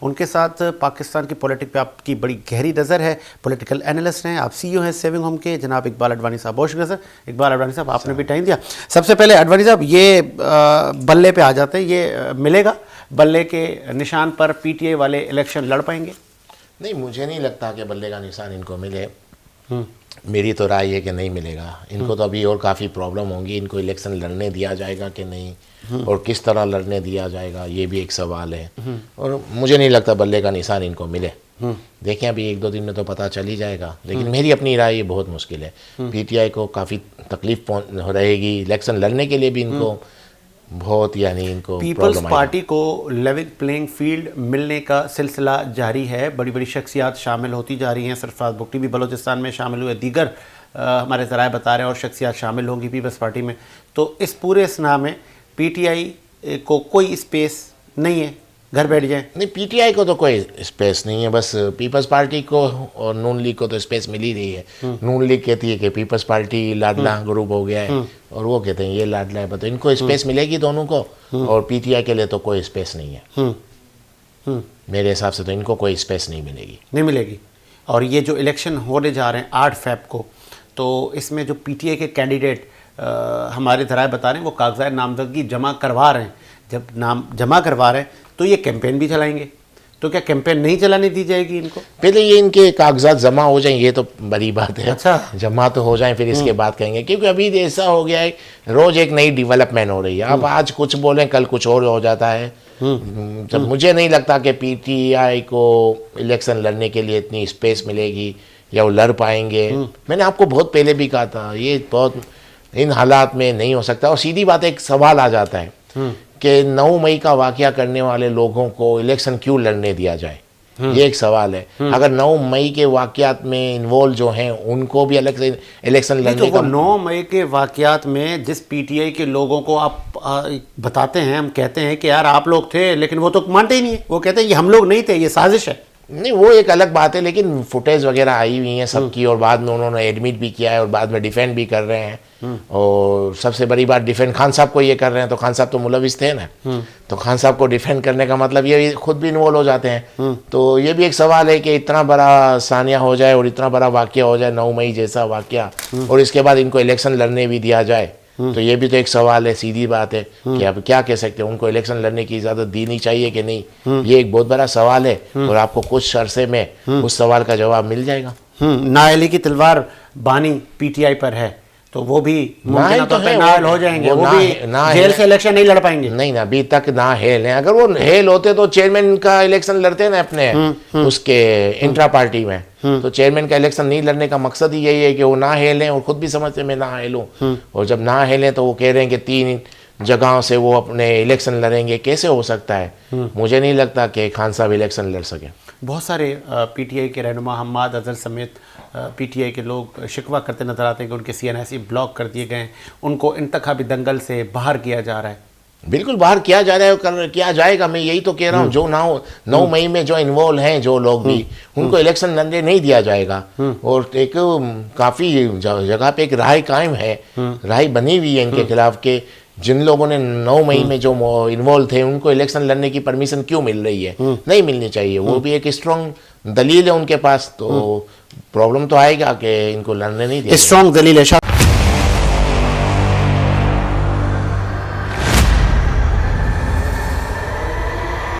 उनके साथ पाकिस्तान की पॉलिटिक पे आपकी बड़ी गहरी नज़र है, पॉलिटिकल एनालिस्ट हैं, आप सीईओ हैं सेविंग होम के, जनाब इकबाल अडवाणी साहब। बहुत शुक्रिया सर। इकबाल अडवाणी साहब, आपने भी टाइम दिया। सबसे पहले अडवाणी साहब, ये बल्ले पे आ जाते हैं, ये मिलेगा बल्ले के निशान पर पीटीआई वाले इलेक्शन लड़ पाएंगे? नहीं, मुझे नहीं लगता कि बल्ले का निशान इनको मिले। मेरी तो राय है कि नहीं मिलेगा इनको। तो अभी और काफ़ी प्रॉब्लम होंगी। इनको इलेक्शन लड़ने दिया जाएगा कि नहीं, और किस तरह लड़ने दिया जाएगा, ये भी एक सवाल है। और मुझे नहीं लगता बल्ले का निशान इनको मिले। देखें, अभी 1-2 दिन में तो पता चल ही जाएगा, लेकिन मेरी अपनी राय ये बहुत मुश्किल है। पीटीआई को काफ़ी तकलीफ रहेगी इलेक्शन लड़ने के लिए भी। इनको बहुत, यानी इनको पीपल्स पार्टी को लेवल प्लेइंग फील्ड मिलने का सिलसिला जारी है। बड़ी बड़ी शख्सियात शामिल होती जा रही हैं। सरफराज बुगटी भी बलोचिस्तान में शामिल हुए, दीगर हमारे ज़राए बता रहे हैं, और शख्सियात शामिल होंगी पीपल्स पार्टी में। तो इस पूरे स्ना में पीटीआई को कोई स्पेस नहीं है, घर बैठ जाए? नहीं, पीटीआई को तो कोई स्पेस नहीं है। बस पीपल्स पार्टी को और नून लीग को तो स्पेस मिल ही रही है। नून लीग कहती है कि पीपल्स पार्टी लाडला ग्रुप हो गया है, और वो कहते हैं ये लाडला है। तो इनको स्पेस मिलेगी दोनों को, और पीटीआई के लिए तो कोई स्पेस नहीं है। मेरे हिसाब से तो इनको कोई स्पेस नहीं मिलेगी। और ये जो इलेक्शन होने जा रहे हैं 8 फ़रवरी को, तो इसमें जो पीटीआई के कैंडिडेट हमारे ज़राए बता रहे हैं वो कागजात नामजदगी जमा करवा रहे हैं। जब नाम जमा करवा रहे हैं तो ये कैंपेन भी चलाएंगे। तो क्या कैंपेन नहीं चलाने दी जाएगी इनको? पहले ये इनके कागजात जमा हो जाएं, ये तो बड़ी बात है। अच्छा, जमा तो हो जाएं, फिर इसके बाद कहेंगे। क्योंकि अभी ऐसा हो गया है, रोज एक नई डेवलपमेंट हो रही है। अब आज कुछ बोलें, कल कुछ और हो जाता है। जब मुझे नहीं लगता कि पीटीआई को इलेक्शन लड़ने के लिए इतनी स्पेस मिलेगी या वो लड़ पाएंगे। मैंने आपको बहुत पहले भी कहा था, ये बहुत इन हालात में नहीं हो सकता। और सीधी बात, एक सवाल आ जाता है कि 9 मई का वाकया करने वाले लोगों को इलेक्शन क्यों लड़ने दिया जाए, ये एक सवाल है। अगर 9 मई के वाकयात में इन्वॉल्व जो हैं उनको भी इलेक्शन लड़ने का 9 मई के वाकयात में जिस पीटीआई के लोगों को आप बताते हैं, हम कहते हैं कि यार आप लोग थे, लेकिन वो तो मानते ही नहीं है। वो कहते हैं ये हम लोग नहीं थे, ये साजिश है। नहीं, वो एक अलग बात है, लेकिन फुटेज वगैरह आई हुई हैं सबकी, और बाद में उन्होंने एडमिट भी किया है और बाद में डिफेंड भी कर रहे हैं। और सबसे बड़ी बात, डिफेंड खान साहब को ये कर रहे हैं, तो खान साहब तो मुलविस थे ना। तो खान साहब को डिफेंड करने का मतलब ये खुद भी इन्वॉल्व हो जाते हैं। तो ये भी एक सवाल है कि इतना बड़ा सानिया हो जाए और इतना बड़ा वाकया हो जाए, 9 मई जैसा वाकया, और इसके बाद इनको इलेक्शन लड़ने भी दिया जाए, तो ये भी तो एक सवाल है। सीधी बात है कि अब क्या कह सकते हैं, उनको इलेक्शन लड़ने की इजाज़त देनी चाहिए कि नहीं, ये एक बहुत बड़ा सवाल है। और आपको कुछ अरसे में उस सवाल का जवाब मिल जाएगा। नाअहली की तलवार बानी पीटीआई पर है, तो वो भी नाअहल तो है, नाअहल हो जाएंगे, वो भी जेल से इलेक्शन नहीं लड़ पाएंगे। नहीं ना, अभी तक नाअहल हैं। अगर वो हेल होते तो चेयरमैन का इलेक्शन लड़ते ना अपने उसके इंट्रा पार्टी में। तो चेयरमैन का इलेक्शन नहीं लड़ने का मकसद ही यही है कि वो नाअहल हैं, और खुद भी समझते मैं नाअहल हूँ। और जब नाअहल हैं तो वो कह रहे हैं कि 3 जगहों से वो अपने इलेक्शन लड़ेंगे। कैसे हो सकता है? मुझे नहीं लगता कि खान साहब इलेक्शन लड़ सके। बहुत सारे पीटीआई के रहनुमा हम्माद अजहर समेत पीटीआई के लोग शिकवा करते नजर आते हैं कि उनके सीएनआईसी ब्लॉक कर दिए गए, उनको इंतखाबी दंगल से बाहर किया जा रहा है। बिल्कुल बाहर किया जा रहा है, किया जाएगा। मैं यही तो कह रहा हूँ, जो 9 मई में जो इन्वॉल्व हैं जो लोग भी, उनको इलेक्शन लड़ने नहीं दिया जाएगा। और एक काफ़ी जगह पे एक राय कायम है, राय बनी हुई है इनके खिलाफ के जिन लोगों ने 9 मई में जो इन्वॉल्व थे उनको इलेक्शन लड़ने की परमिशन क्यों मिल रही है? नहीं मिलनी चाहिए। वो भी एक स्ट्रॉन्ग दलील है उनके पास। तो प्रॉब्लम तो आएगा कि इनको लड़ने नहीं दिया। स्ट्रॉन्ग दलील है।